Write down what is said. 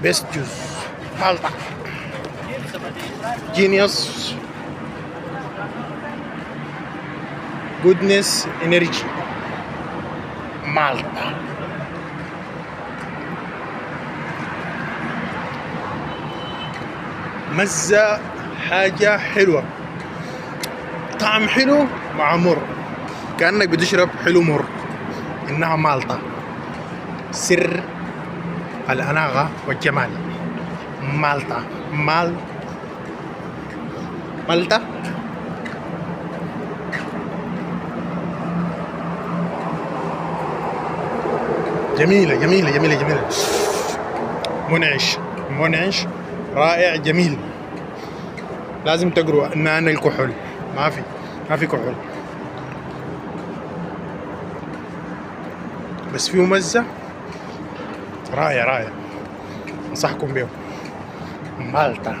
best juice Malta genius goodness energy Malta مزة حاجة حلوة طعم حلو مع مر كأنك بتشرب حلو مر إنها مالطا سر الأناغة والجمال مالطا مالطا جميلة جميلة جميلة جميلة منعش رائع جميل لازم تقروا أن الكحول ما في كحول بس فيه مزة رائع أنصحكم بيه مالطا